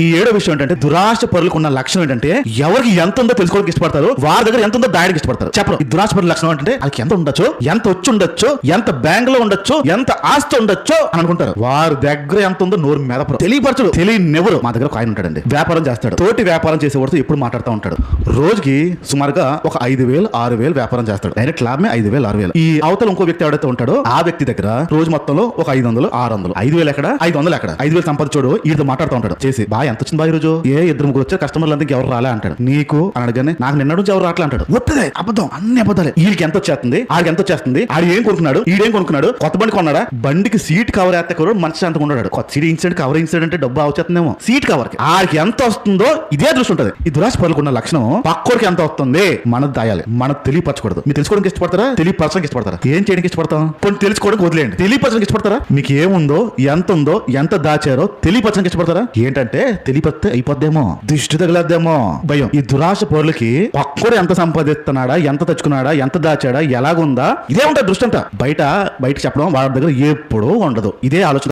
ఈ ఏడో విషయం ఏంటంటే దురాశ పరులకు ఉన్న లక్షణం ఏంటంటే ఎవరికి ఎంత ఉందో తెలుసుకోవడానికి ఇష్టపడతారు, వారి దగ్గర ఎంత ఉందో దాయడానికి ఇష్టపడతారు. చెప్పరు. ఈ దురాశ పరుల లక్షణం అంటే వాళ్ళకి ఎంత ఉండొచ్చు, ఎంత వచ్చి ఉండొచ్చు, ఎంత బ్యాంక్ లో ఉండొచ్చు, ఎంత ఆస్తి ఉండొచ్చు అని అనుకుంటారు. వారి దగ్గర ఎంత ఉందో నోరు మెదపరు, తెలియపరచడు, తెలియనివ్వరు. మా దగ్గర ఒక ఆయన ఉంటాడండి, వ్యాపారం చేస్తాడు. తోటి వ్యాపారం చేసేవాడితో ఎప్పుడు మాట్లాడుతూ ఉంటాడు. రోజుకి సుమారుగా ఒక 5,000 6,000 వ్యాపారం చేస్తాడు. డైరెక్ట్ లాభమే 5,000 6,000. ఈ అవతల ఇంకో వ్యక్తి ఎవరైతే ఉంటాడో ఆ వ్యక్తి దగ్గర రోజు మొత్తంలో ఒక 500 600, 5,000 ఎక్కడ 500 ఎక్కడ 5,000 సంపాదించోడు వీడితో మాట్లాడుతూ ఉంటాడు. చేసి బాగా ఎంత వచ్చింది బాగా రోజు, ఏ 2 వచ్చే కస్టమర్లు అంతా ఎవరు రాలే అంటాడు. నీకు అని అడగానే నాకు నిన్న నుంచి ఎవరు రాట్లే అంటాడు. ఒత్తిదే అబద్ధం, అన్ని అబద్ధాలే. వీడికి ఎంత వచ్చేస్తుంది, ఆడికి ఎంత వచ్చేస్తుంది, ఆడు ఏం కొనుక్కున్నాడు, ఈడేం కొనుక్కున్నాడు, కొత్త బండి కొన్నాడా, బండికి సీట్ కవర్ వేస్తే కూడా మనిషి అంత కొన్నాడు. కొత్త సీట్ ఇన్సిడెంట్ కవర్ ఇన్సిడెంట్ అంటే డబ్బు వచ్చేస్తుందేమో. సీట్ కవర్ కి ఆడికి ఎంత వస్తుందో ఇదే దృష్టి ఉంటుంది. ఈ దురాశ పరులకున్న లక్షణం పక్కోడికి ఎంత వస్తుంది మనకు దాయాలి, మనకు తెలియపరచకూడదు. మీరు తెలుసుకోవడానికి ఇష్టపడతారా, తెలియపరచడానికి ఇష్టపడతారా, ఏం చేయడానికి ఇష్టపడతాం, కొన్ని తెలుసుకోవడానికి వదిలేయండి. తెలియపరచడానికి ఇష్టపడతారా, మీకు ఏముందో ఎంత ఉందో ఎంత దాచారో తెలియపరచడానికి ఇష్టపడతారా. ఏంటంటే తెలియపరిస్తే అయిపోద్దేమో, దృష్టి తగిలేద్దేమో భయం. ఈ దురాశ పరులకి పక్కడు ఎంత సంపాదిస్తున్నాడా, ఎంత తెచ్చుకున్నాడా, ఎంత దాచాడా, ఎలాగుందా ఇదే ఉంటుంది దృష్టి అంతా. బయట చెప్పడం వాళ్ళ దగ్గర ఎప్పుడూ ఉండదు. ఇదే ఆలోచన.